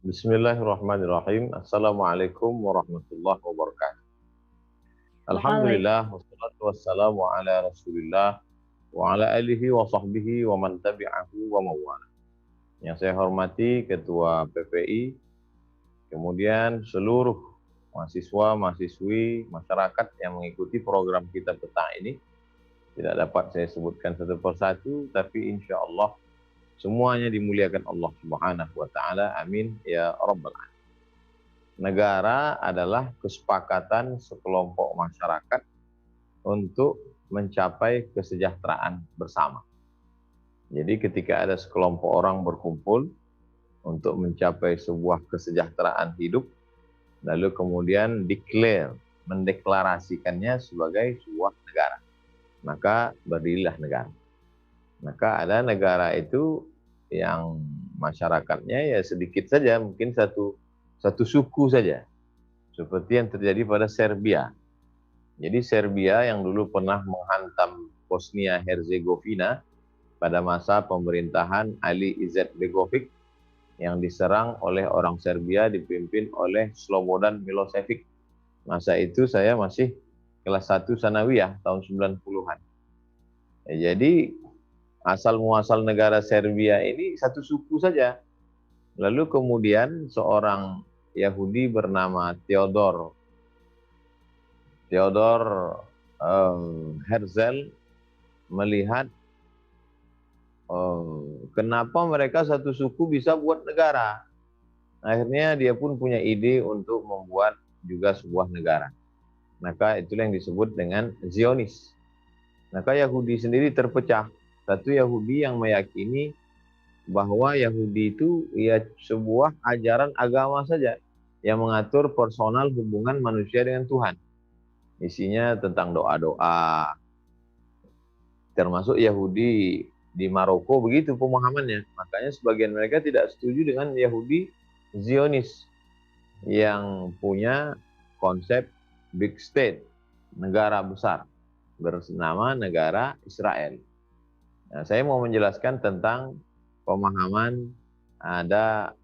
Bismillahirrahmanirrahim. Assalamualaikum warahmatullahi wabarakatuh. Waalaikumsalam. Alhamdulillah, wassalatu wassalamu ala rasulillah, wa ala alihi wa sahbihi wa man tabi'ahu wa mawala. Yang saya hormati Ketua PPI, kemudian seluruh mahasiswa, mahasiswi, masyarakat yang mengikuti program kita petang ini. Tidak dapat saya sebutkan satu persatu, tapi insya Allah semuanya dimuliakan Allah Subhanahu wa Ta'ala. Amin ya Rabbal Alamin. Negara adalah kesepakatan sekelompok masyarakat untuk mencapai kesejahteraan bersama. Jadi ketika ada sekelompok orang berkumpul untuk mencapai sebuah kesejahteraan hidup, lalu kemudian mendeklarasikannya sebagai sebuah negara, maka berdirilah negara. Maka ada negara itu yang masyarakatnya ya sedikit saja, mungkin satu suku saja, seperti yang terjadi pada Serbia. Jadi Serbia yang dulu pernah menghantam Bosnia Herzegovina pada masa pemerintahan Ali Izetbegovic, yang diserang oleh orang Serbia dipimpin oleh Slobodan Milosevic. Masa itu saya masih kelas 1 sanawiyah tahun 90-an. Jadi asal muasal negara Serbia ini satu suku saja. Lalu kemudian seorang Yahudi bernama Theodor Herzl melihat kenapa mereka satu suku bisa buat negara. Akhirnya dia pun punya ide untuk membuat juga sebuah negara. Maka itulah yang disebut dengan Zionis. Maka Yahudi sendiri terpecah. Satu Yahudi yang meyakini bahwa Yahudi itu ya sebuah ajaran agama saja yang mengatur personal hubungan manusia dengan Tuhan. Isinya tentang doa-doa. Termasuk Yahudi di Maroko begitu pemahamannya. Makanya sebagian mereka tidak setuju dengan Yahudi Zionis yang punya konsep big state, negara besar, bernama negara Israel. Nah, saya mau menjelaskan tentang pemahaman ada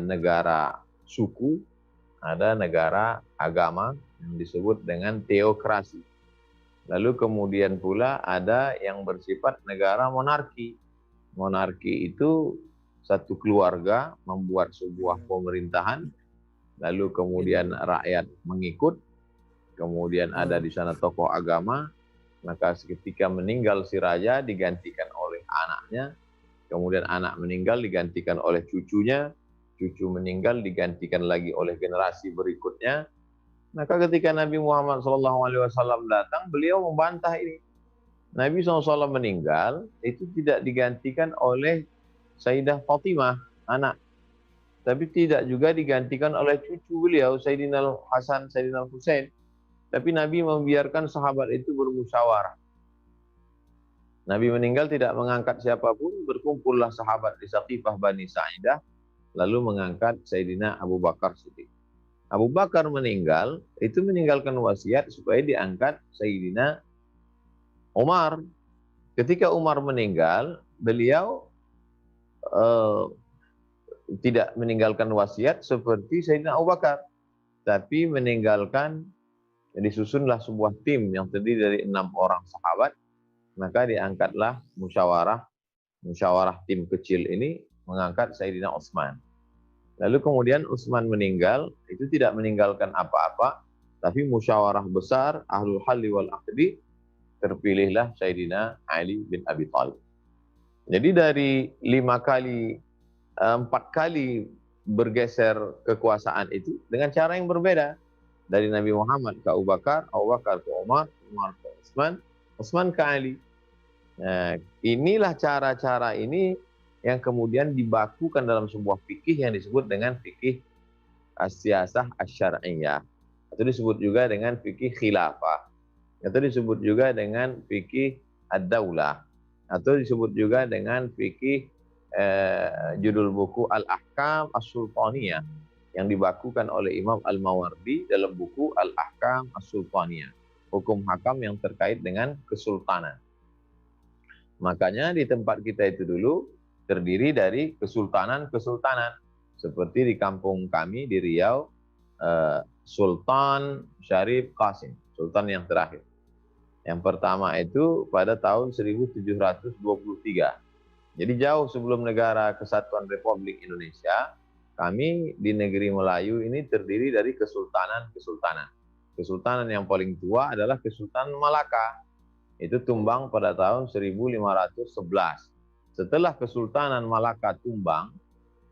negara suku, ada negara agama yang disebut dengan teokrasi. Lalu kemudian pula ada yang bersifat negara monarki. Monarki itu satu keluarga membuat sebuah pemerintahan, lalu kemudian rakyat mengikut, kemudian ada di sana tokoh agama, maka ketika meninggal si raja digantikan oleh anaknya, kemudian anak meninggal digantikan oleh cucunya, cucu meninggal digantikan lagi oleh generasi berikutnya. Maka ketika Nabi Muhammad SAW datang, beliau membantah ini. Nabi SAW meninggal, itu tidak digantikan oleh Sayyidah Fatimah, anak. Tapi tidak juga digantikan oleh cucu beliau, Sayyidina Hasan, Sayyidina Husain. Tapi Nabi membiarkan sahabat itu bermusyawarah. Nabi meninggal tidak mengangkat siapapun, berkumpullah sahabat di Saqifah Bani Sa'idah, lalu mengangkat Sayyidina Abu Bakar Siddiq. Abu Bakar meninggal, itu meninggalkan wasiat supaya diangkat Sayyidina Umar. Ketika Umar meninggal, beliau tidak meninggalkan wasiat seperti Sayyidina Abu Bakar, tapi meninggalkan, disusunlah sebuah tim yang terdiri dari 6 orang sahabat, maka diangkatlah musyawarah tim kecil ini mengangkat Sayyidina Utsman. Lalu kemudian Utsman meninggal, itu tidak meninggalkan apa-apa, tapi musyawarah besar Ahlul Halli wal Aqdi, terpilihlah Sayyidina Ali bin Abi Thalib. Jadi dari 4 kali bergeser kekuasaan itu dengan cara yang berbeda. Dari Nabi Muhammad ke Abu Bakar, Abu Bakar ke Umar, Umar ke Utsman, Utsman ke Ali. Nah, inilah cara-cara ini yang kemudian dibakukan dalam sebuah fikih yang disebut dengan fikih as-siyasah asy-syar'iyyah, atau disebut juga dengan fikih khilafah, atau disebut juga dengan fikih ad-daulah, atau disebut juga dengan fikih judul buku Al-Ahkam As-Sultaniyah yang dibakukan oleh Imam Al-Mawardi dalam buku Al-Ahkam As-Sultaniyah, hukum hakam yang terkait dengan kesultanan. Makanya di tempat kita itu dulu terdiri dari kesultanan-kesultanan. Seperti di kampung kami di Riau, Sultan Syarif Qasim, Sultan yang terakhir. Yang pertama itu pada tahun 1723. Jadi jauh sebelum negara Kesatuan Republik Indonesia, kami di negeri Melayu ini terdiri dari kesultanan-kesultanan. Kesultanan yang paling tua adalah Kesultanan Malaka. Itu tumbang pada tahun 1511. Setelah Kesultanan Malaka tumbang,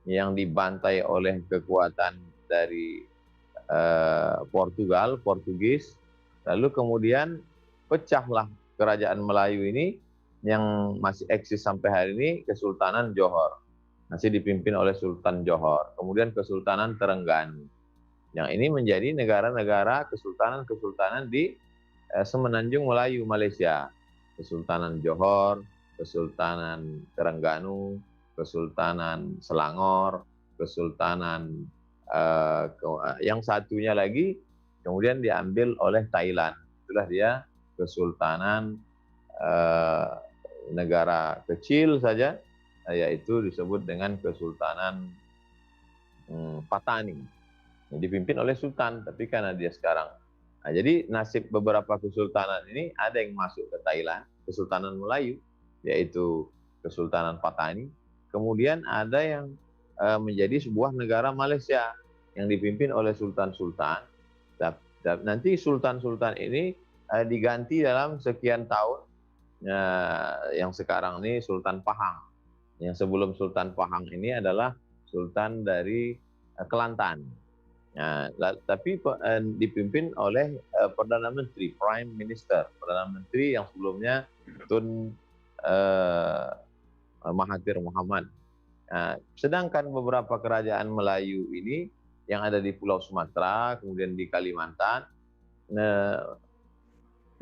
yang dibantai oleh kekuatan dari Portugis, lalu kemudian pecahlah kerajaan Melayu ini yang masih eksis sampai hari ini, Kesultanan Johor. Masih dipimpin oleh Sultan Johor. Kemudian Kesultanan Terengganu. Yang ini menjadi negara-negara kesultanan-kesultanan di Semenanjung Melayu, Malaysia. Kesultanan Johor, Kesultanan Terengganu, Kesultanan Selangor, Kesultanan yang satunya lagi kemudian diambil oleh Thailand. Itulah dia Kesultanan negara kecil saja, yaitu disebut dengan Kesultanan Patani. Yang dipimpin oleh Sultan, tapi karena dia sekarang. Nah, jadi nasib beberapa kesultanan ini ada yang masuk ke Thailand, Kesultanan Melayu, yaitu Kesultanan Patani. Kemudian ada yang menjadi sebuah negara Malaysia yang dipimpin oleh sultan-sultan. Nanti sultan-sultan ini diganti dalam sekian tahun. Yang sekarang ini Sultan Pahang. Yang sebelum Sultan Pahang ini adalah Sultan dari Kelantan. Nah, tapi dipimpin oleh Perdana Menteri, Prime Minister, Perdana Menteri yang sebelumnya Tun Mahathir Mohamad. Sedangkan beberapa kerajaan Melayu ini yang ada di Pulau Sumatera, kemudian di Kalimantan,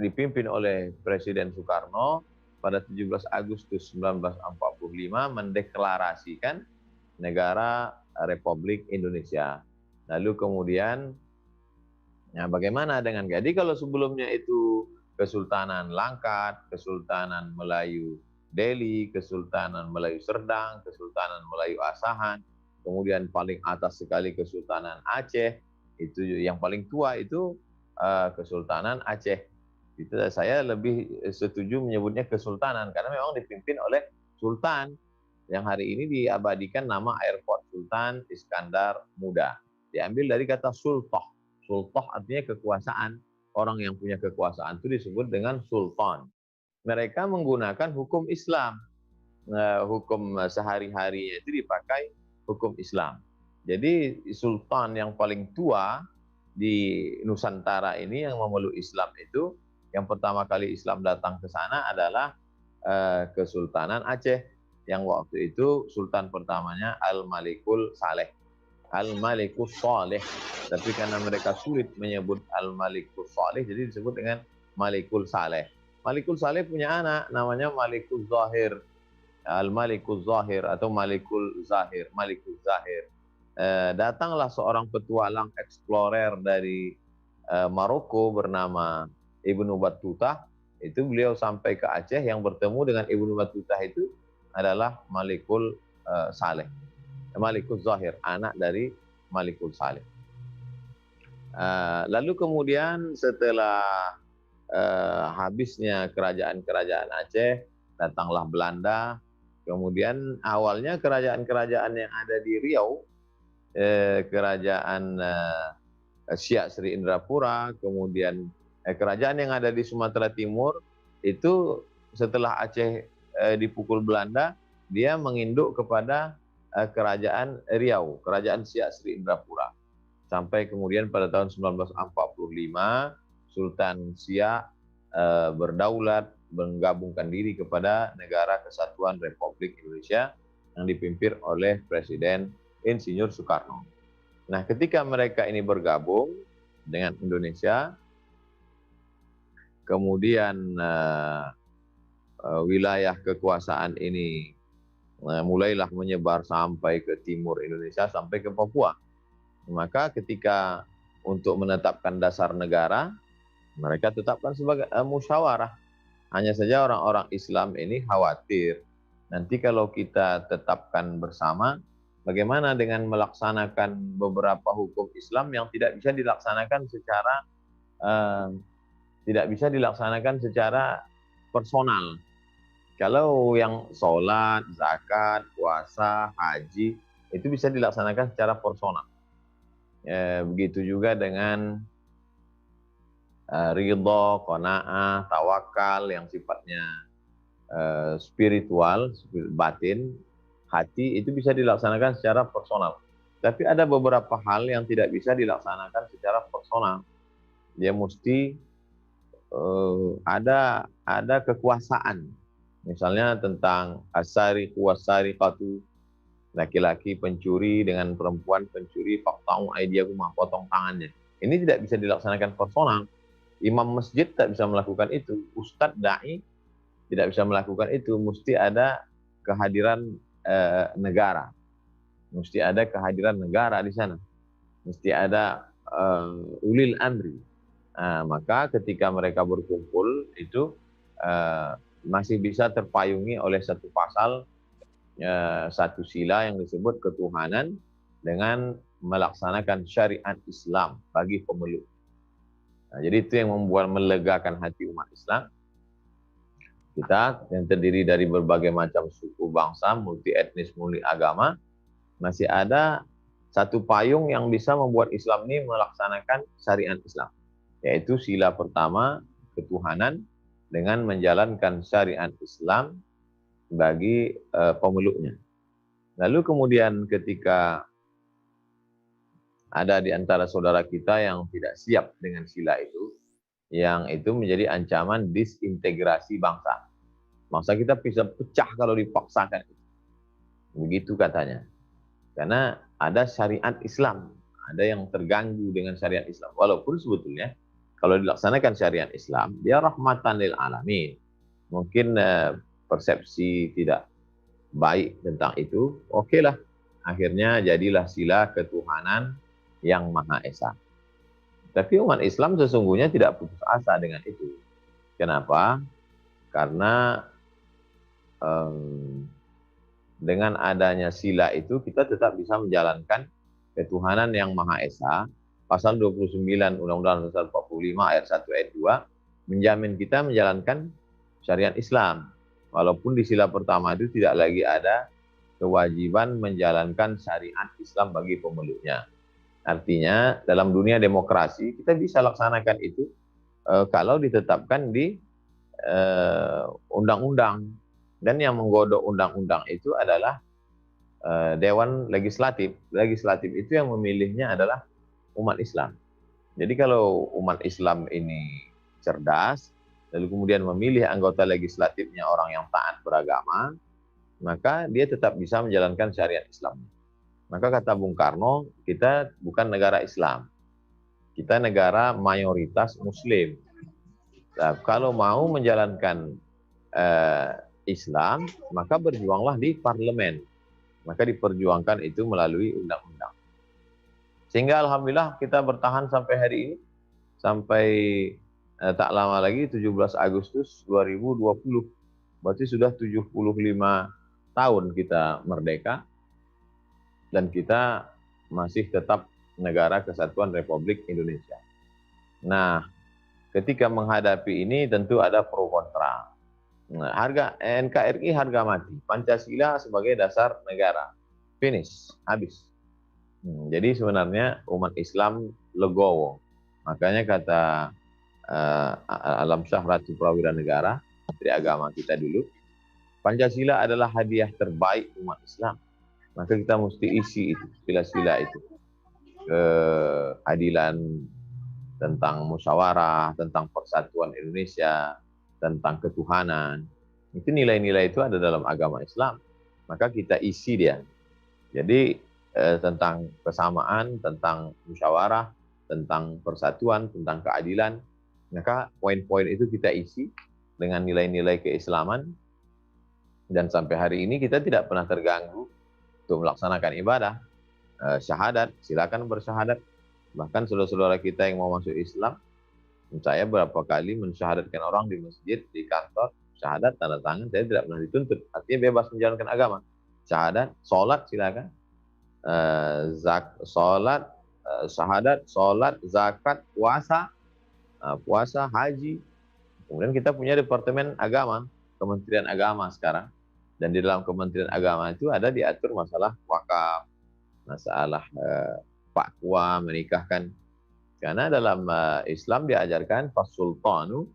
dipimpin oleh Presiden Soekarno pada 17 Agustus 1945 mendeklarasikan negara Republik Indonesia. Lalu kemudian, bagaimana dengan, jadi kalau sebelumnya itu Kesultanan Langkat, Kesultanan Melayu Delhi, Kesultanan Melayu Serdang, Kesultanan Melayu Asahan, kemudian paling atas sekali Kesultanan Aceh, itu yang paling tua itu Kesultanan Aceh. Itu saya lebih setuju menyebutnya kesultanan karena memang dipimpin oleh sultan yang hari ini diabadikan nama Airport Sultan Iskandar Muda. Diambil dari kata sultah. Sultah artinya kekuasaan. Orang yang punya kekuasaan itu disebut dengan sultan. Mereka menggunakan hukum Islam. Hukum sehari-hari itu dipakai hukum Islam. Jadi sultan yang paling tua di Nusantara ini yang memeluk Islam itu, yang pertama kali Islam datang ke sana adalah Kesultanan Aceh, yang waktu itu sultan pertamanya Al-Malikul Saleh. Al-Malikus Saleh. Tapi karena mereka sulit menyebut Al-Malikus Saleh, jadi disebut dengan Malikul Saleh. Malikul Saleh punya anak namanya Malikul Zahir. Al-Malikul Zahir atau Malikul Zahir, Malikul Zahir. Datanglah seorang petualang eksplorer dari Maroko bernama Ibnu Battuta. Itu beliau sampai ke Aceh, yang bertemu dengan Ibnu Battuta itu adalah Malikul Saleh. Malikul Zahir, anak dari Malikul Saleh. Lalu kemudian setelah habisnya kerajaan-kerajaan Aceh, datanglah Belanda. Kemudian awalnya kerajaan-kerajaan yang ada di Riau, kerajaan Siak Sri Indrapura, kemudian kerajaan yang ada di Sumatera Timur, itu setelah Aceh dipukul Belanda, dia menginduk kepada kerajaan Riau, kerajaan Siak Sri Indrapura. Sampai kemudian pada tahun 1945, Sultan Siak berdaulat, menggabungkan diri kepada Negara Kesatuan Republik Indonesia yang dipimpin oleh Presiden Insinyur Soekarno. Nah, ketika mereka ini bergabung dengan Indonesia, kemudian wilayah kekuasaan ini mulailah menyebar sampai ke timur Indonesia, sampai ke Papua. Maka ketika untuk menetapkan dasar negara, mereka tetapkan sebagai musyawarah. Hanya saja orang-orang Islam ini khawatir, nanti kalau kita tetapkan bersama, bagaimana dengan melaksanakan beberapa hukum Islam yang tidak bisa dilaksanakan secara eh, personal. Kalau yang sholat, zakat, puasa, haji itu bisa dilaksanakan secara personal. Begitu juga dengan ridho, qanaah, tawakal yang sifatnya spiritual, batin, hati, itu bisa dilaksanakan secara personal. Tapi ada beberapa hal yang tidak bisa dilaksanakan secara personal. Dia mesti ada kekuasaan. Misalnya tentang asari kuasari katu, laki-laki pencuri dengan perempuan pencuri, faktau aidiyahuma, potong tangannya. Ini tidak bisa dilaksanakan personal. Imam masjid tak bisa melakukan itu. Ustadz da'i tidak bisa melakukan itu. Mesti ada kehadiran negara. Mesti ada kehadiran negara di sana. Mesti ada ulil amri. Maka ketika mereka berkumpul itu masih bisa terpayungi oleh satu pasal, satu sila yang disebut ketuhanan dengan melaksanakan syariat Islam bagi pemeluk. Jadi itu yang membuat melegakan hati umat Islam. Kita yang terdiri dari berbagai macam suku bangsa, multi etnis, multi agama, masih ada satu payung yang bisa membuat Islam ini melaksanakan syariat Islam. Yaitu sila pertama, ketuhanan, dengan menjalankan syariat Islam bagi pemeluknya. Lalu kemudian ketika ada di antara saudara kita yang tidak siap dengan sila itu, yang itu menjadi ancaman disintegrasi bangsa. Bangsa kita bisa pecah kalau dipaksakan. Begitu katanya. Karena ada syariat Islam, ada yang terganggu dengan syariat Islam. Walaupun sebetulnya kalau dilaksanakan syariat Islam, dia rahmatan lil alamin. Mungkin persepsi tidak baik tentang itu, oke lah. Akhirnya jadilah sila ketuhanan yang Maha Esa. Tapi umat Islam sesungguhnya tidak putus asa dengan itu. Kenapa? Karena dengan adanya sila itu kita tetap bisa menjalankan ketuhanan yang Maha Esa. Pasal 29 Undang-Undang Dasar 45 ayat 1 ayat 2 menjamin kita menjalankan syariat Islam. Walaupun di sila pertama itu tidak lagi ada kewajiban menjalankan syariat Islam bagi pemeluknya. Artinya dalam dunia demokrasi kita bisa laksanakan itu kalau ditetapkan di undang-undang. Dan yang menggodok undang-undang itu adalah Dewan Legislatif. Legislatif itu yang memilihnya adalah umat Islam. Jadi kalau umat Islam ini cerdas, lalu kemudian memilih anggota legislatifnya orang yang taat beragama, maka dia tetap bisa menjalankan syariat Islam. Maka kata Bung Karno, kita bukan negara Islam. Kita negara mayoritas Muslim. Nah, kalau mau menjalankan Islam, maka berjuanglah di parlemen. Maka diperjuangkan itu melalui undang-undang. Sehingga alhamdulillah kita bertahan sampai hari ini. Sampai tak lama lagi 17 Agustus 2020. Berarti sudah 75 tahun kita merdeka. Dan kita masih tetap negara kesatuan Republik Indonesia. Nah, ketika menghadapi ini tentu ada pro kontra. Nah, harga NKRI harga mati, Pancasila sebagai dasar negara, finish, habis. Jadi sebenarnya umat Islam legowo. Makanya kata Alam Shah Ratu Prawira Negara, Menteri Agama kita dulu, Pancasila adalah hadiah terbaik umat Islam. Maka kita mesti isi itu, sila-sila itu. Keadilan, tentang musyawarah, tentang persatuan Indonesia, tentang ketuhanan. Itu nilai-nilai itu ada dalam agama Islam. Maka kita isi dia. Jadi tentang kesamaan, tentang musyawarah, tentang persatuan, tentang keadilan. Maka poin-poin itu kita isi dengan nilai-nilai keislaman. Dan sampai hari ini kita tidak pernah terganggu untuk melaksanakan ibadah. Syahadat, silakan bersyahadat. Bahkan saudara-saudara kita yang mau masuk Islam, saya berapa kali mensyahadatkan orang di masjid, di kantor, syahadat, tanda tangan, saya tidak pernah dituntut. Artinya bebas menjalankan agama. Syahadat, sholat silakan. Salat, syahadat, salat, zakat, puasa, puasa, haji. Kemudian kita punya Departemen Agama, Kementerian Agama sekarang. Dan di dalam Kementerian Agama itu ada diatur masalah wakaf, masalah fatwa menikahkan. Karena dalam Islam diajarkan fasultanu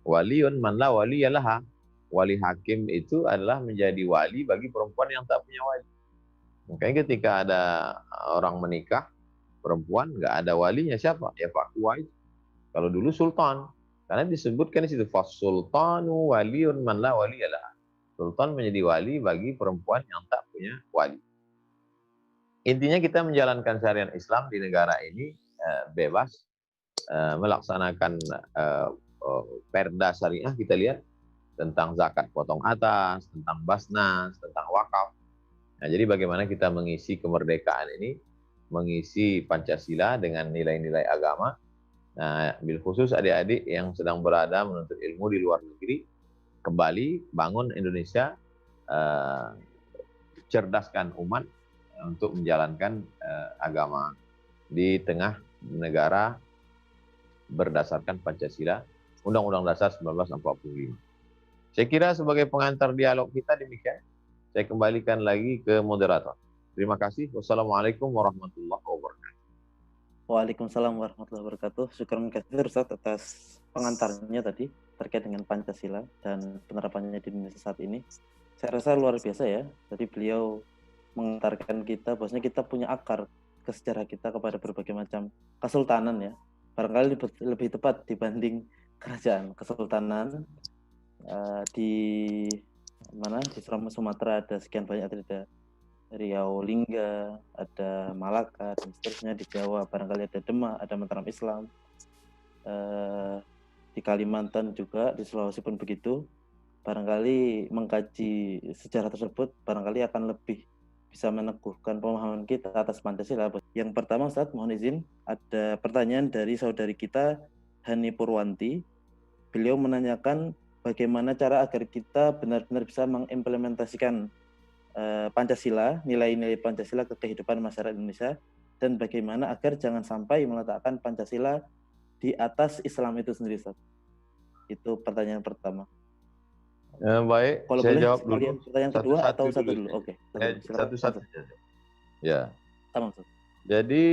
waliyun man la waliyalaha. Wali hakim itu adalah menjadi wali bagi perempuan yang tak punya wali. Makanya ketika ada orang menikah perempuan nggak ada walinya, siapa? Ya fatwa itu. Kalau dulu sultan, karena disebutkan di situ fasultanu waliyun man la waliyalaha. Sultan menjadi wali bagi perempuan yang tak punya wali. Intinya kita menjalankan syariat Islam di negara ini bebas, melaksanakan perda syariah. Kita lihat tentang zakat potong atas, tentang basnas, tentang wakaf. Nah, jadi bagaimana kita mengisi kemerdekaan ini, mengisi Pancasila dengan nilai-nilai agama. Nah, bil khusus adik-adik yang sedang berada menuntut ilmu di luar negeri, kembali bangun Indonesia, cerdaskan umat untuk menjalankan agama di tengah negara berdasarkan Pancasila, Undang-Undang Dasar 1945. Saya kira sebagai pengantar dialog kita demikian. Saya kembalikan lagi ke moderator. Terima kasih. Wassalamualaikum warahmatullahi wabarakatuh. Waalaikumsalam warahmatullahi wabarakatuh. Syukran katsir Ustaz atas pengantarnya tadi terkait dengan Pancasila dan penerapannya di Indonesia saat ini. Saya rasa luar biasa ya. Tadi beliau mengantarkan kita bahwasanya kita punya akar ke sejarah kita kepada berbagai macam kesultanan ya. Barangkali lebih tepat dibanding kerajaan kesultanan. Di mana di Sumatera ada sekian banyak, ada Riau Lingga, ada Malaka dan seterusnya. Di Jawa barangkali ada Demak, ada Mataram Islam, di Kalimantan juga, di Sulawesi pun begitu. Barangkali mengkaji sejarah tersebut barangkali akan lebih bisa meneguhkan pemahaman kita atas Pancasila. Yang pertama Ustaz, mohon izin, ada pertanyaan dari saudari kita Hani Purwanti. Beliau menanyakan bagaimana cara agar kita benar-benar bisa mengimplementasikan Pancasila, nilai-nilai Pancasila ke kehidupan masyarakat Indonesia, dan bagaimana agar jangan sampai meletakkan Pancasila di atas Islam itu sendiri, Ustaz. Itu pertanyaan pertama. Baik, kalau saya boleh jawab dulu. Pertanyaan kedua atau satu dulu? Oke. Satu-satu. Ya. Tamam, Ustaz. Jadi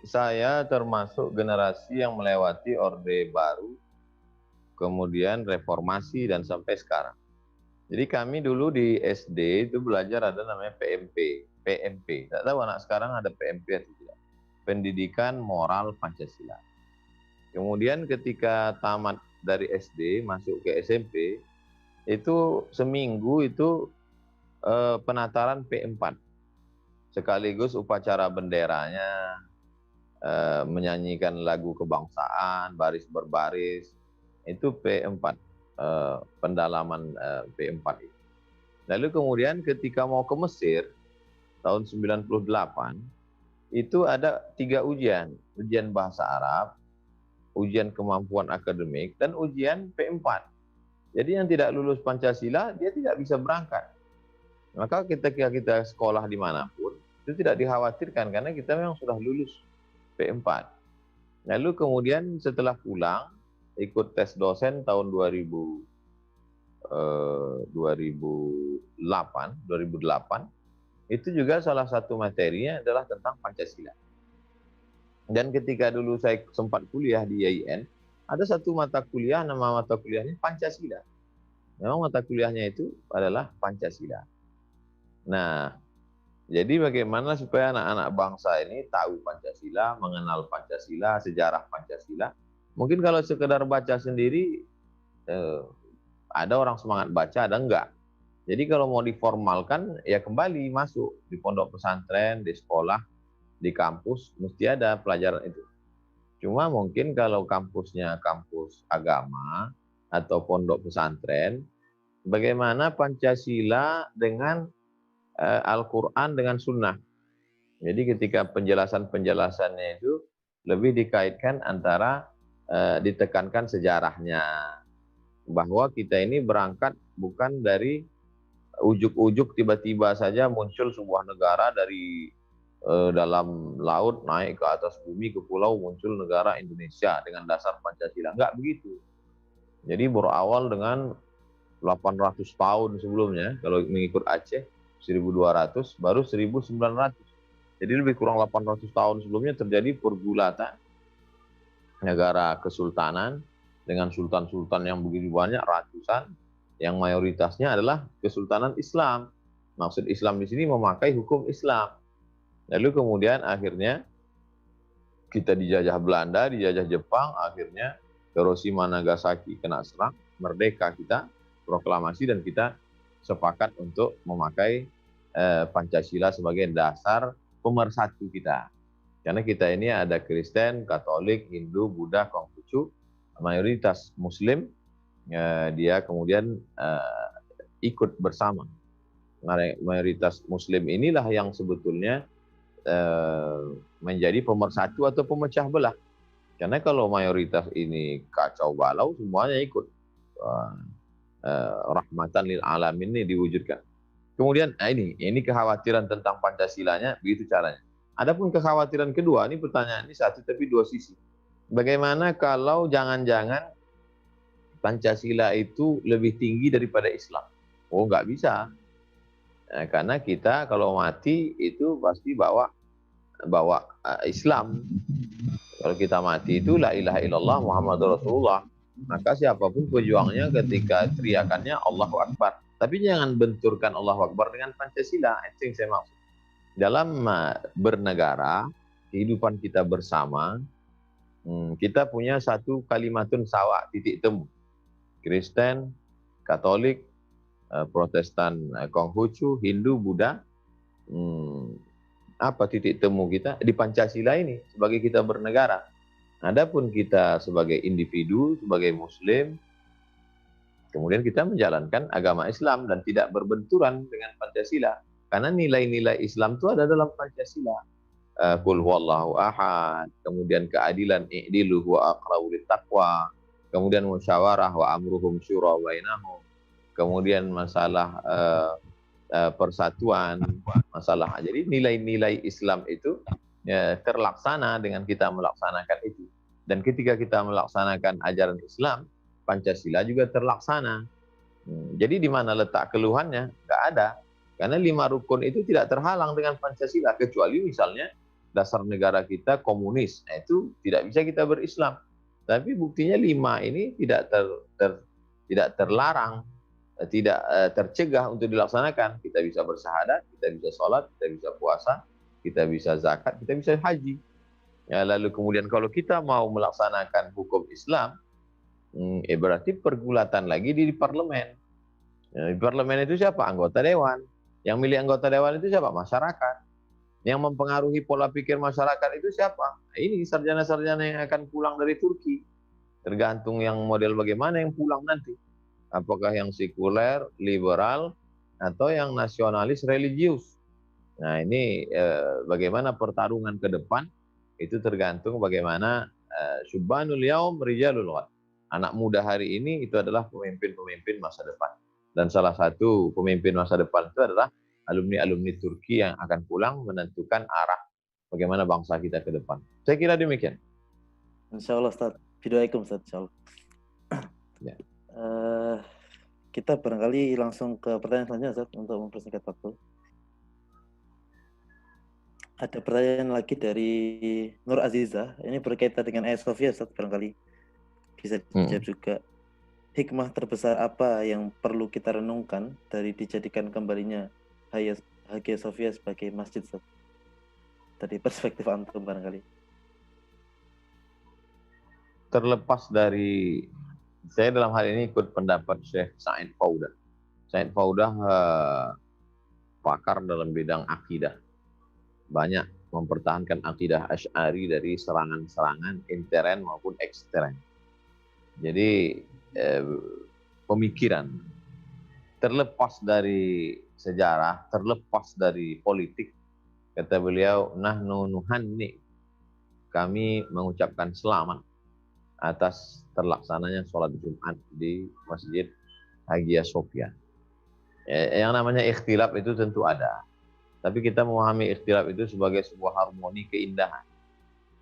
saya termasuk generasi yang melewati Orde Baru, kemudian reformasi dan sampai sekarang. Jadi kami dulu di SD itu belajar ada namanya PMP. Tak tahu anak sekarang ada PMP atau tidak. Pendidikan Moral Pancasila. Kemudian ketika tamat dari SD masuk ke SMP, itu seminggu itu penataran P4. Sekaligus upacara benderanya, menyanyikan lagu kebangsaan, baris berbaris. Itu P4, pendalaman P4 itu. Lalu kemudian ketika mau ke Mesir tahun 98 itu ada 3 ujian, ujian bahasa Arab, ujian kemampuan akademik, dan ujian P4. Jadi yang tidak lulus Pancasila dia tidak bisa berangkat. Maka ketika kita sekolah dimanapun itu tidak dikhawatirkan karena kita memang sudah lulus P4. Lalu kemudian setelah pulang ikut tes dosen tahun 2008 itu juga salah satu materinya adalah tentang Pancasila. Dan ketika dulu saya sempat kuliah di IAIN, ada satu mata kuliah, nama mata kuliahnya Pancasila. Memang mata kuliahnya itu adalah Pancasila. Nah, jadi bagaimana supaya anak-anak bangsa ini tahu Pancasila, mengenal Pancasila, sejarah Pancasila. Mungkin kalau sekedar baca sendiri, ada orang semangat baca, ada enggak. Jadi kalau mau diformalkan, ya kembali masuk di pondok pesantren, di sekolah, di kampus, mesti ada pelajaran itu. Cuma mungkin kalau kampusnya kampus agama atau pondok pesantren, bagaimana Pancasila dengan Al-Quran dengan Sunnah. Jadi ketika penjelasannya itu lebih dikaitkan antara ditekankan sejarahnya, bahwa kita ini berangkat bukan dari ujuk-ujuk tiba-tiba saja muncul sebuah negara dari dalam laut naik ke atas bumi ke pulau muncul negara Indonesia dengan dasar Pancasila. Enggak begitu. Jadi berawal dengan 800 tahun sebelumnya, kalau mengikut Aceh 1200, baru 1900. Jadi lebih kurang 800 tahun sebelumnya terjadi pergulatan negara kesultanan dengan sultan-sultan yang begitu banyak, ratusan, yang mayoritasnya adalah kesultanan Islam. Maksud Islam di sini memakai hukum Islam. Lalu kemudian akhirnya kita dijajah Belanda, dijajah Jepang, akhirnya Hiroshima Nagasaki kena serang, merdeka kita, proklamasi, dan kita sepakat untuk memakai Pancasila sebagai dasar pemersatu kita. Karena kita ini ada Kristen, Katolik, Hindu, Buddha, Konghucu, mayoritas Muslim, dia kemudian ikut bersama. Mayoritas Muslim inilah yang sebetulnya menjadi pemersatu atau pemecah belah. Karena kalau mayoritas ini kacau balau, semuanya ikut. Rahmatan lil alamin ini diwujudkan. Kemudian ini kekhawatiran tentang Pancasilanya, begitu caranya. Adapun kekhawatiran kedua, ini pertanyaan ini satu tapi dua sisi. Bagaimana kalau jangan-jangan Pancasila itu lebih tinggi daripada Islam? Oh, nggak bisa. Karena kita kalau mati itu pasti bawa Islam. Kalau kita mati itu la ilaha illallah Muhammadur Rasulullah. Maka siapapun pejuangnya ketika teriakannya Allahu Akbar. Tapi jangan benturkan Allahu Akbar dengan Pancasila. Itu yang saya maksud. Dalam bernegara, kehidupan kita bersama, kita punya satu kalimatun sawa, titik temu. Kristen, Katolik, Protestan, Konghucu, Hindu, Buddha, apa titik temu kita? Di Pancasila ini, sebagai kita bernegara. Adapun kita sebagai individu, sebagai Muslim, kemudian kita menjalankan agama Islam dan tidak berbenturan dengan Pancasila. Karena nilai-nilai Islam itu ada dalam Pancasila. Qul huwallahu ahad, kemudian keadilan, i'dilu huwa aqrabu littaqwa, kemudian musyawarah wa amruhum syura bainahum, kemudian masalah persatuan, masalah. Jadi nilai-nilai Islam itu terlaksana dengan kita melaksanakan itu. Dan ketika kita melaksanakan ajaran Islam, Pancasila juga terlaksana. Jadi di mana letak keluhannya? Nggak ada. Karena 5 rukun itu tidak terhalang dengan Pancasila, kecuali misalnya dasar negara kita komunis, itu tidak bisa kita berislam. Tapi buktinya 5 ini tidak terlarang, tidak tercegah untuk dilaksanakan. Kita bisa bersyahadat, kita bisa sholat, kita bisa puasa, kita bisa zakat, kita bisa haji. Ya, lalu kemudian kalau kita mau melaksanakan hukum Islam, berarti pergulatan lagi di parlemen. Di parlemen itu siapa? Anggota dewan. Yang milih anggota dewan itu siapa? Masyarakat. Yang mempengaruhi pola pikir masyarakat itu siapa? Ini sarjana-sarjana yang akan pulang dari Turki. Tergantung yang model bagaimana yang pulang nanti. Apakah yang sekuler, liberal, atau yang nasionalis religius. Nah ini bagaimana pertarungan ke depan, itu tergantung bagaimana syubbanul yaum rijalul ghad. Anak muda hari ini itu adalah pemimpin-pemimpin masa depan. Dan salah satu pemimpin masa depan itu adalah alumni-alumni Turki yang akan pulang menentukan arah bagaimana bangsa kita ke depan. Saya kira demikian. Insya Allah, Ustaz. Assalamualaikum, Ustaz. Insya Allah. Ya. Kita barangkali langsung ke pertanyaan selanjutnya, Ustaz, untuk mempersingkat waktu. Ada pertanyaan lagi dari Nur Aziza. Ini berkaitan dengan Hagia Sophia, Ustaz, barangkali bisa dijawab juga. Hikmah terbesar apa yang perlu kita renungkan dari dijadikan kembalinya Hagia Sophia sebagai masjid, Ustaz? Dari perspektif antum barangkali. Terlepas dari, saya dalam hal ini ikut pendapat Syekh Said Faudah. Said Faudah pakar dalam bidang akidah. Banyak mempertahankan akidah Asy'ari dari serangan-serangan intern maupun ekstern. Jadi pemikiran terlepas dari sejarah, terlepas dari politik, kata beliau, nahnu nuhanni, kami mengucapkan selamat atas terlaksananya sholat Jumat di Masjid Hagia Sophia. Yang namanya ikhtilaf itu tentu ada, Tapi kita memahami ikhtilaf itu sebagai sebuah harmoni keindahan.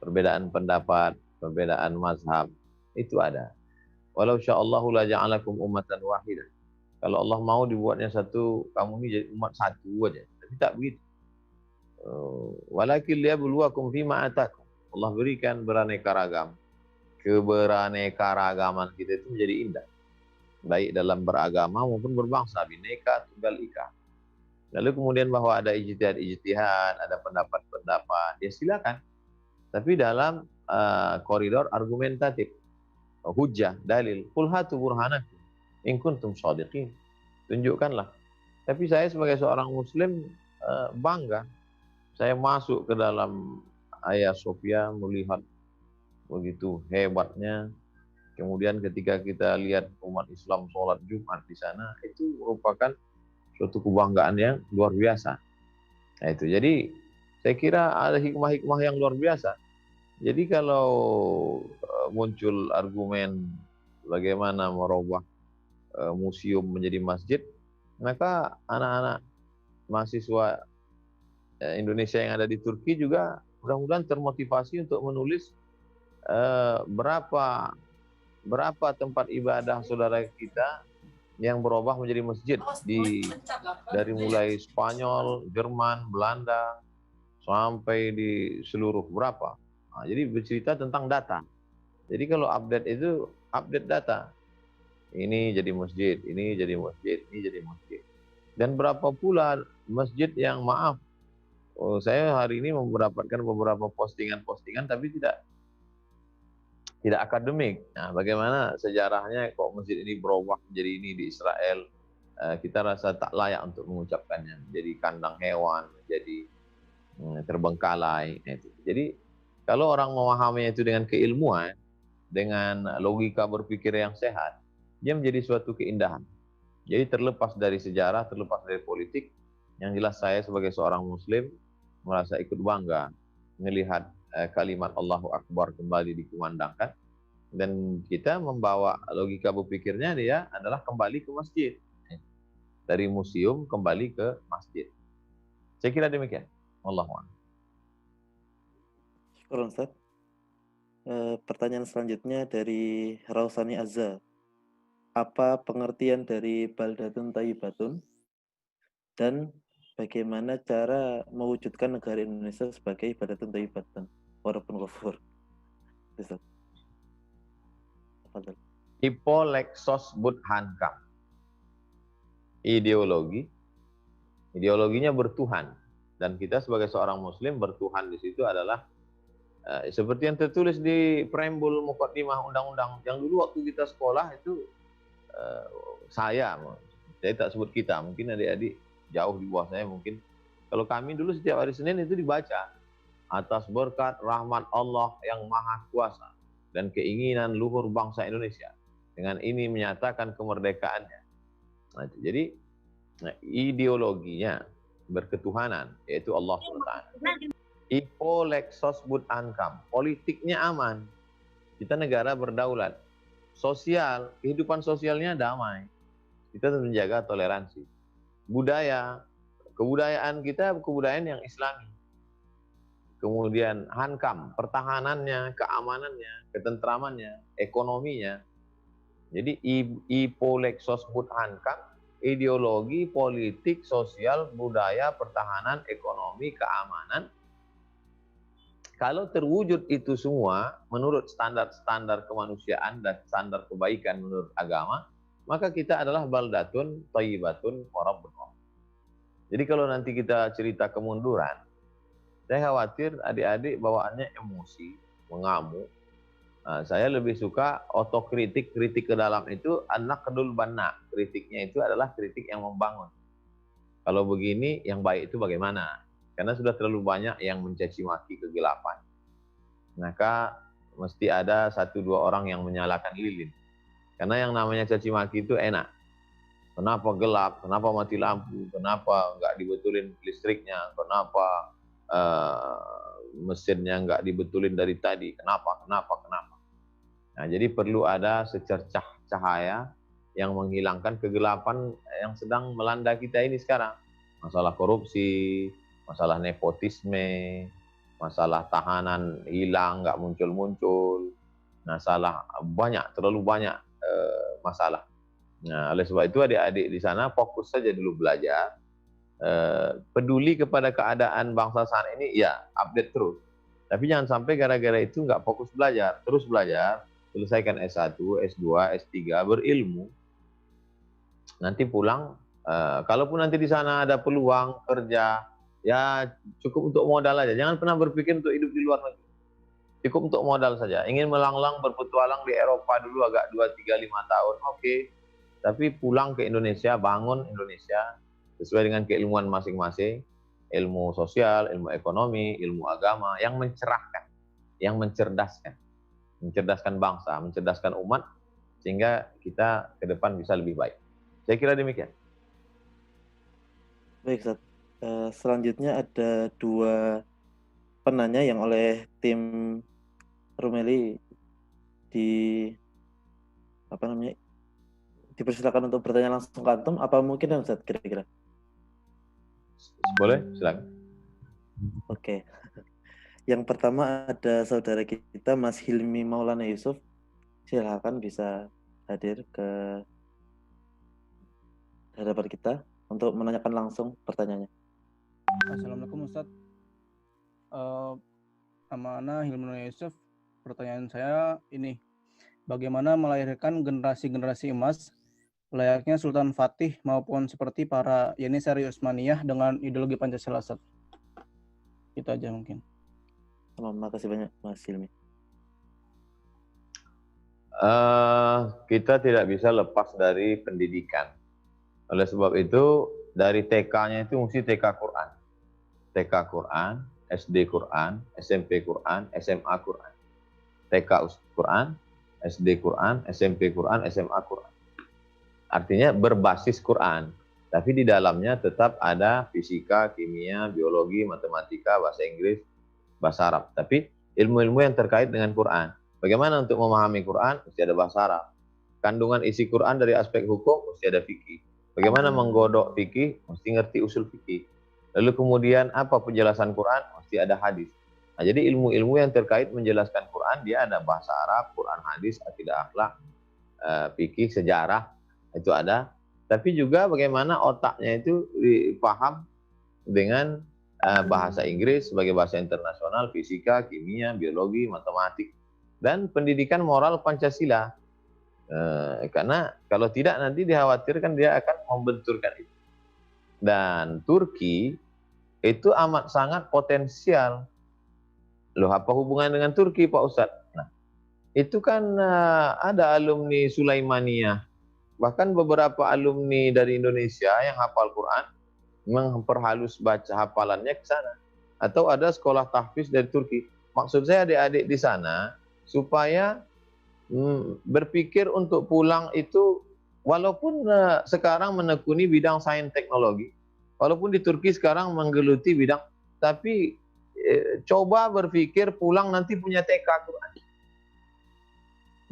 Perbedaan pendapat, perbedaan mazhab, itu ada. Walau sya'allahu la ja'alakum ummatan wahidah. Kalau Allah mau dibuatnya satu, kamu ini jadi umat satu aja. Tapi tak begitu. Walakin liyabluwakum fima atakum. Allah berikan beraneka ragam. Keberaneka-ragaman kita itu menjadi indah. Baik dalam beragama maupun berbangsa. Bineka tunggal ika. Lalu kemudian bahwa ada ijtihad, ada pendapat-pendapat, ya silakan. Tapi dalam koridor argumentatif, hujjah, dalil. Qul hatu burhanakum in kuntum shadiqin. Tunjukkanlah. Tapi saya sebagai seorang muslim bangga. Saya masuk ke dalam Hagia Sophia melihat begitu hebatnya. Kemudian ketika kita lihat umat Islam sholat Jumat di sana, itu merupakan suatu kebanggaan yang luar biasa. Nah itu, jadi saya kira ada hikmah-hikmah yang luar biasa. Jadi kalau muncul argumen bagaimana merubah museum menjadi masjid, maka anak-anak mahasiswa Indonesia yang ada di Turki juga mudah-mudahan termotivasi untuk menulis berapa tempat ibadah saudara kita yang berubah menjadi masjid dari mulai Spanyol, Jerman, Belanda sampai di seluruh berapa. Nah, jadi bercerita tentang data. Jadi kalau update itu update data. Ini jadi masjid, ini jadi masjid, ini jadi masjid. Dan berapa pula masjid yang maaf. Saya hari ini mendapatkan beberapa postingan-postingan tapi tidak akademik. Nah, bagaimana sejarahnya kok masjid ini berubah menjadi ini di Israel? Kita rasa tak layak untuk mengucapkannya. Jadi kandang hewan, jadi terbengkalai. Jadi kalau orang memahaminya itu dengan keilmuan, dengan logika berpikir yang sehat, dia menjadi suatu keindahan. Jadi terlepas dari sejarah, terlepas dari politik, yang jelas saya sebagai seorang muslim merasa ikut bangga melihat kalimat Allahu Akbar kembali dikumandangkan, dan kita membawa logika berpikirnya dia adalah kembali ke masjid. Dari museum kembali ke masjid. Saya kira demikian. Wallahu a'lam. Syukur Ustaz. Pertanyaan selanjutnya dari Rausani Azza. Apa pengertian dari baldatun thayyibatun dan bagaimana cara mewujudkan negara Indonesia sebagai baldatun thayyibatan? Walaupun ghafur. Ustaz. Hippo Lexos Budhankam. Ideologinya bertuhan, dan kita sebagai seorang muslim bertuhan di situ adalah seperti yang tertulis di preambul muqaddimah undang-undang yang dulu waktu kita sekolah itu, saya tak sebut kita, mungkin adik-adik jauh di bawah saya mungkin. Kalau kami dulu setiap hari Senin itu dibaca, atas berkat rahmat Allah yang maha kuasa dan keinginan luhur bangsa Indonesia, dengan ini menyatakan kemerdekaannya. Nah, jadi ideologinya berketuhanan, yaitu Allah SWT. Ipo Lexos Budhankam, politiknya aman. Kita negara berdaulat. Sosial, kehidupan sosialnya damai. Kita harus menjaga toleransi. Budaya, kebudayaan kita kebudayaan yang Islami. Kemudian hankam, pertahanannya, keamanannya, ketentramannya, ekonominya. Jadi Ipo Lexos Budhankam, ideologi, politik, sosial, budaya, pertahanan, ekonomi, keamanan. Kalau terwujud itu semua menurut standar-standar kemanusiaan dan standar kebaikan menurut agama, maka kita adalah baldatun thayyibatun wa rabbun ghafur. Jadi kalau nanti kita cerita kemunduran, saya khawatir adik-adik bawaannya emosi, mengamuk. Nah, saya lebih suka otokritik, kritik ke dalam itu anak kedul bana. Kritiknya itu adalah kritik yang membangun. Kalau begini, yang baik itu bagaimana? Karena sudah terlalu banyak yang mencaci maki kegelapan. Maka mesti ada 1-2 orang yang menyalakan lilin. Karena yang namanya caci maki itu enak. Kenapa gelap? Kenapa mati lampu? Kenapa nggak dibetulin listriknya? Kenapa mesinnya nggak dibetulin dari tadi? Kenapa? Nah, jadi perlu ada secercah cahaya yang menghilangkan kegelapan yang sedang melanda kita ini sekarang. Masalah korupsi, masalah nepotisme, masalah tahanan hilang nggak muncul-muncul, masalah banyak, terlalu banyak masalah. Nah, oleh sebab itu adik-adik di sana fokus saja dulu belajar, peduli kepada keadaan bangsa sana ini, ya update terus. Tapi jangan sampai gara-gara itu nggak fokus belajar, terus belajar, selesaikan S1, S2, S3, berilmu. Nanti pulang, kalaupun nanti di sana ada peluang kerja, ya cukup untuk modal aja. Jangan pernah berpikir untuk hidup di luar negeri. Cukup untuk modal saja. Ingin melanglang berpetualang di Eropa dulu agak 2, 3, 5 tahun, oke. Tapi pulang ke Indonesia, bangun Indonesia sesuai dengan keilmuan masing-masing, ilmu sosial, ilmu ekonomi, ilmu agama yang mencerahkan, yang mencerdaskan bangsa, mencerdaskan umat, sehingga kita ke depan bisa lebih baik. Saya kira demikian. Baik, Ustaz. Selanjutnya ada 2 penanya yang oleh tim Rumeli dipersilakan untuk bertanya langsung ke antum. Apa mungkin ya, Ustaz, kira-kira? Boleh, silakan. Oke. Yang pertama ada saudara kita Mas Hilmi Maulana Yusuf. Silakan bisa hadir ke hadapan kita untuk menanyakan langsung pertanyaannya. Assalamualaikum Ustaz. Nama Ana Hilmi Maulana Yusuf. Pertanyaan saya ini, bagaimana melahirkan generasi-generasi emas layaknya Sultan Fatih maupun seperti para Yanisari Utsmaniyah dengan ideologi Pancasila, Ustaz? Itu aja mungkin. Terima kasih banyak Mas Hilmi. Kita tidak bisa lepas dari pendidikan. Oleh sebab itu dari TK-nya itu mesti TK Quran. TK Quran, SD Quran, SMP Quran, SMA Quran. TK Quran, SD Quran, SMP Quran, SMA Quran. Artinya berbasis Quran. Tapi di dalamnya tetap ada fisika, kimia, biologi, matematika, bahasa Inggris, bahasa Arab. Tapi ilmu-ilmu yang terkait dengan Quran. Bagaimana untuk memahami Quran? Mesti ada bahasa Arab. Kandungan isi Quran dari aspek hukum, mesti ada fikih. Bagaimana menggodok fikih? Mesti ngerti usul fikih. Lalu kemudian apa penjelasan Quran? Mesti ada hadis. Nah, jadi ilmu-ilmu yang terkait menjelaskan Quran, dia ada bahasa Arab, Quran, hadis, akidah, akhlak, fikih, sejarah, itu ada. Tapi juga bagaimana otaknya itu dipaham dengan bahasa Inggris sebagai bahasa internasional, fisika, kimia, biologi, matematik, dan pendidikan moral Pancasila. Karena kalau tidak nanti dikhawatirkan dia akan membenturkan itu. Dan Turki itu amat sangat potensial. Loh, apa hubungan dengan Turki, Pak Ustadz? Nah, itu kan ada alumni Sulaimaniyah. Bahkan beberapa alumni dari Indonesia yang hafal Quran memperhalus baca hafalannya ke sana. Atau ada sekolah tahfiz dari Turki. Maksud saya adik-adik di sana supaya berpikir untuk pulang itu, walaupun sekarang menekuni bidang sains teknologi, walaupun di Turki sekarang menggeluti bidang, tapi coba berpikir pulang nanti punya TK Quran.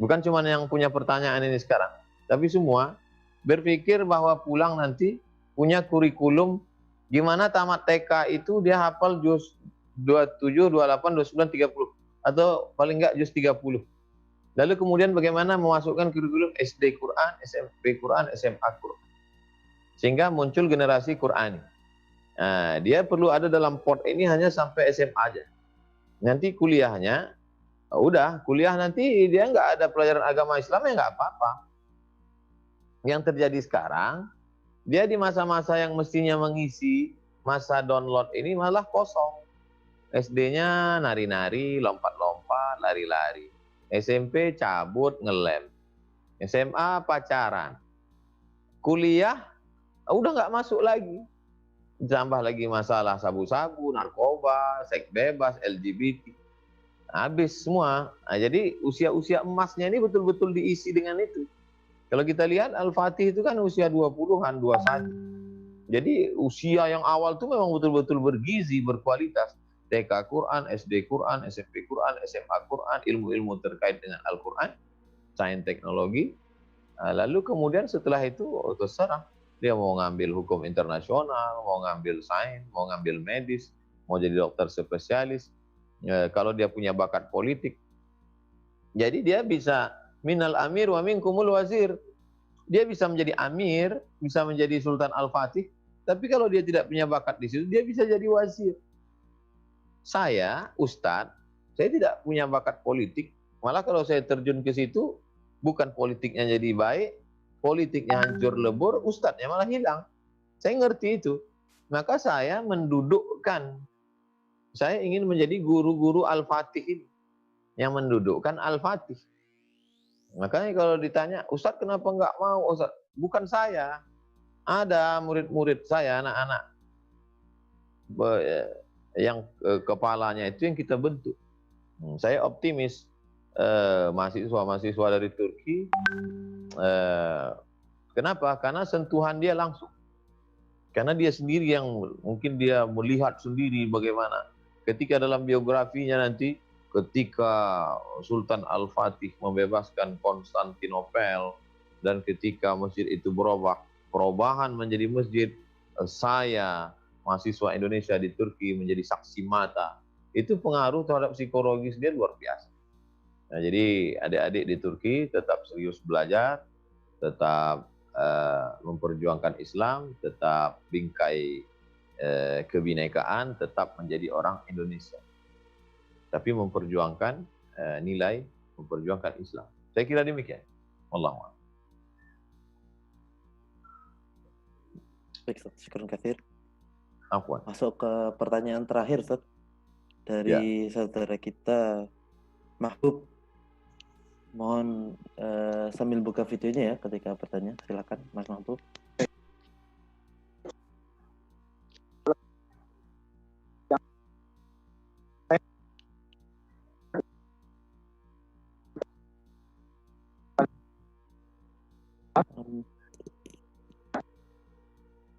Bukan cuma yang punya pertanyaan ini sekarang, tapi semua berpikir bahwa pulang nanti punya kurikulum gimana tamat TK itu dia hafal juz 27, 28, 29, 30 atau paling enggak juz 30. Lalu kemudian bagaimana memasukkan kurikulum SD Quran, SMP Quran, SMA Quran. Sehingga muncul generasi Qurani. Nah, dia perlu ada dalam pot ini hanya sampai SMA aja. Nanti kuliahnya, udah kuliah nanti dia nggak ada pelajaran agama Islam ya nggak apa-apa. Yang terjadi sekarang, dia di masa-masa yang mestinya mengisi masa download ini malah kosong. SD-nya nari-nari, lompat-lompat, lari-lari. SMP cabut, ngelem. SMA pacaran. Kuliah udah nggak masuk lagi. Tambah lagi masalah sabu-sabu, narkoba, seks bebas, LGBT. Habis semua. Nah, jadi usia-usia emasnya ini betul-betul diisi dengan itu. Kalau kita lihat Al-Fatih itu kan usia 20-an, 21. Jadi usia yang awal itu memang betul-betul bergizi, berkualitas. TK Quran, SD Quran, SMP Quran, SMA Quran, ilmu-ilmu terkait dengan Al-Quran, sains teknologi. Lalu kemudian setelah itu terserah. Dia mau ngambil hukum internasional, mau ngambil sains, mau ngambil medis, mau jadi dokter spesialis. Kalau dia punya bakat politik, jadi dia bisa minal amir wa minkumul wazir. Dia bisa menjadi amir, bisa menjadi Sultan Al-Fatih, tapi kalau dia tidak punya bakat di situ, dia bisa jadi wazir. Saya, Ustadz, saya tidak punya bakat politik, malah kalau saya terjun ke situ, bukan politiknya jadi baik, politiknya hancur lebur, Ustadznya malah hilang. Saya ngerti itu. Maka saya mendudukkan, saya ingin menjadi guru-guru Al-Fatih ini, yang mendudukkan Al-Fatih. Makanya kalau ditanya, Ustadz kenapa nggak mau? Ustadz, bukan saya. Ada murid-murid saya, anak-anak yang kepalanya itu yang kita bentuk. Saya optimis mahasiswa-mahasiswa dari Turki. Kenapa? Karena sentuhan dia langsung. Karena dia sendiri yang mungkin dia melihat sendiri bagaimana ketika dalam biografinya nanti ketika Sultan Al-Fatih membebaskan Konstantinopel dan ketika masjid itu perubahan menjadi masjid, saya mahasiswa Indonesia di Turki menjadi saksi mata. Itu pengaruh terhadap psikologis dia luar biasa. Nah, jadi adik-adik di Turki tetap serius belajar, tetap memperjuangkan Islam, tetap bingkai kebinekaan, tetap menjadi orang Indonesia. Tapi memperjuangkan nilai, memperjuangkan Islam. Saya kira demikian. Wallahu a'lam. Baik, Ustaz. Syukur katsir. Afwan. Masuk ke pertanyaan terakhir, Ustaz. Dari saudara kita, Mahbub. Mohon sambil buka videonya ya ketika bertanya. Silakan, Mas Mahbub.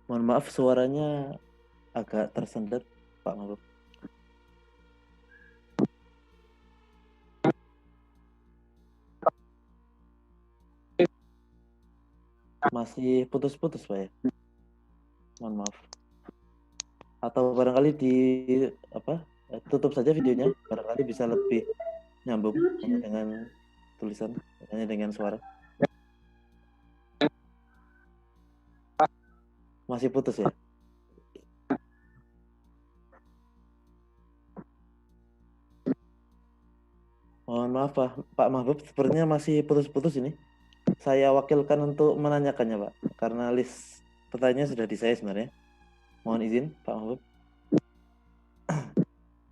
Mohon maaf suaranya agak tersendat, Pak Mahbub. Masih putus-putus, Pak ya. Mohon maaf. Atau barangkali tutup saja videonya, barangkali bisa lebih nyambung hanya dengan tulisan, hanya dengan suara. Masih putus ya? Mohon maaf Pak Mahbub, sepertinya masih putus-putus ini. Saya wakilkan untuk menanyakannya, Pak, karena list pertanyaan sudah di saya sebenarnya. Mohon izin, Pak Mahbub.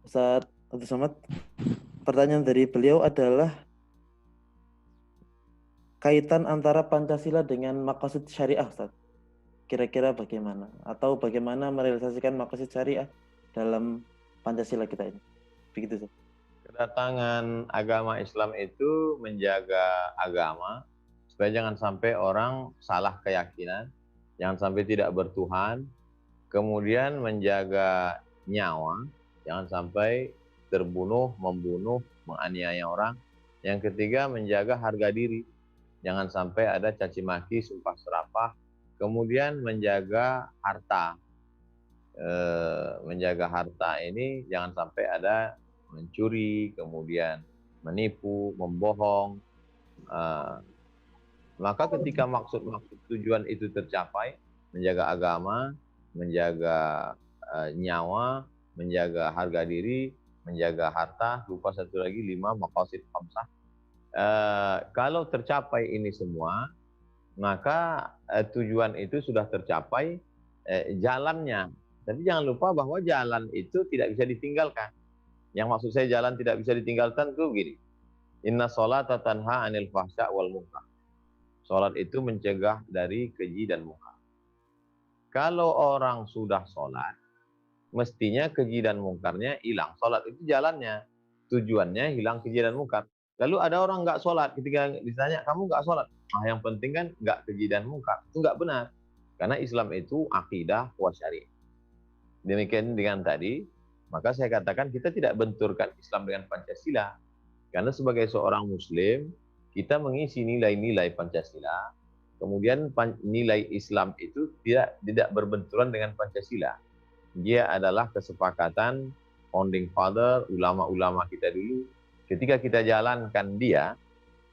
Ustaz Abdul Somad, pertanyaan dari beliau adalah kaitan antara Pancasila dengan maqasid syariah, Ustaz. Kira-kira bagaimana? Atau bagaimana merealisasikan maqasid syariah dalam Pancasila kita ini? Begitu, Ustaz. Kedatangan agama Islam itu menjaga agama supaya jangan sampai orang salah keyakinan, jangan sampai tidak bertuhan, kemudian menjaga nyawa, jangan sampai terbunuh, membunuh, menganiaya orang. Yang ketiga menjaga harga diri, jangan sampai ada caci maki, sumpah serapah, kemudian menjaga harta. Menjaga harta ini jangan sampai ada mencuri, kemudian menipu, membohong. Maka ketika maksud-maksud tujuan itu tercapai, menjaga agama, menjaga nyawa, menjaga harga diri, menjaga harta, lupa satu lagi 5 maqasid khamsah. Kalau tercapai ini semua, maka tujuan itu sudah tercapai, jalannya. Tapi jangan lupa bahwa jalan itu tidak bisa ditinggalkan. Yang maksud saya jalan tidak bisa ditinggalkan itu begini. Inna sholata tanha anil fahsya wal munkar. Sholat itu mencegah dari keji dan munkar. Kalau orang sudah sholat, mestinya keji dan mungkarnya hilang. Sholat itu jalannya, tujuannya hilang keji dan mungkar. Lalu ada orang nggak sholat, ketika ditanya, kamu nggak sholat? Yang penting kan nggak keji dan mungkar. Itu nggak benar. Karena Islam itu akidah wa syariah. Demikian dengan tadi, maka saya katakan kita tidak benturkan Islam dengan Pancasila. Karena sebagai seorang Muslim, kita mengisi nilai-nilai Pancasila, kemudian nilai Islam itu tidak berbenturan dengan Pancasila. Dia adalah kesepakatan founding father, ulama-ulama kita dulu. Ketika kita jalankan dia,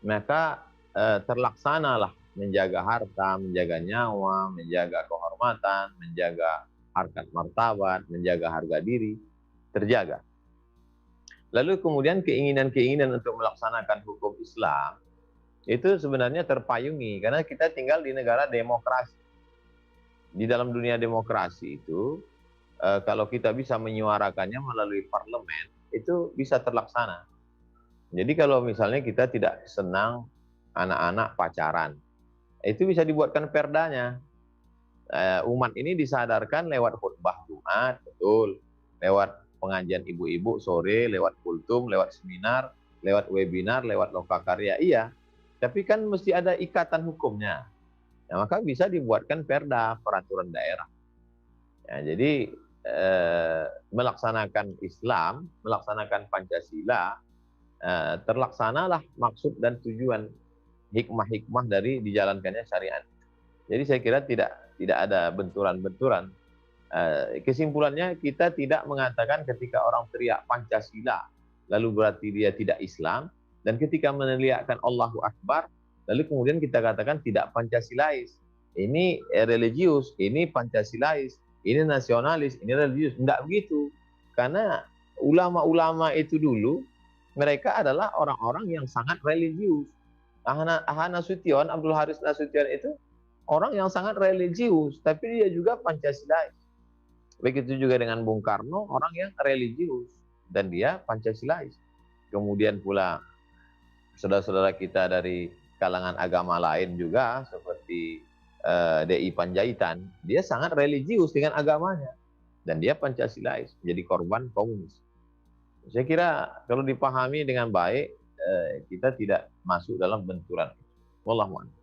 maka terlaksanalah menjaga harta, menjaga nyawa, menjaga kehormatan, menjaga harkat martabat, menjaga harga diri, terjaga. Lalu kemudian keinginan-keinginan untuk melaksanakan hukum Islam itu sebenarnya terpayungi karena kita tinggal di negara demokrasi. Di dalam dunia demokrasi itu, kalau kita bisa menyuarakannya melalui parlemen, itu bisa terlaksana. Jadi kalau misalnya kita tidak senang anak-anak pacaran, itu bisa dibuatkan perdanya. Umat ini disadarkan lewat khutbah Jumat, betul, lewat pengajian ibu-ibu sore, lewat kultum, lewat seminar, lewat webinar, lewat lokakarya, iya. Tapi kan mesti ada ikatan hukumnya. Nah, maka bisa dibuatkan perda, peraturan daerah. Ya, jadi melaksanakan Islam, melaksanakan Pancasila, terlaksanalah maksud dan tujuan hikmah-hikmah dari dijalankannya syariat. Jadi saya kira tidak ada benturan-benturan. Kesimpulannya kita tidak mengatakan ketika orang teriak Pancasila, lalu berarti dia tidak Islam. Dan ketika meneriakkan Allahu Akbar, lalu kemudian kita katakan tidak Pancasilais. Ini religius, ini Pancasilais, ini nasionalis, ini religius. Enggak begitu. Karena ulama-ulama itu dulu, mereka adalah orang-orang yang sangat religius. Nasution, Abdul Haris Nasution itu orang yang sangat religius, tapi dia juga Pancasilais. Begitu juga dengan Bung Karno, orang yang religius, dan dia Pancasilais. Kemudian pula saudara-saudara kita dari kalangan agama lain juga seperti DI Panjaitan, dia sangat religius dengan agamanya dan dia Pancasilais, jadi korban komunis. Saya kira kalau dipahami dengan baik, kita tidak masuk dalam benturan. Wallahu a'lam.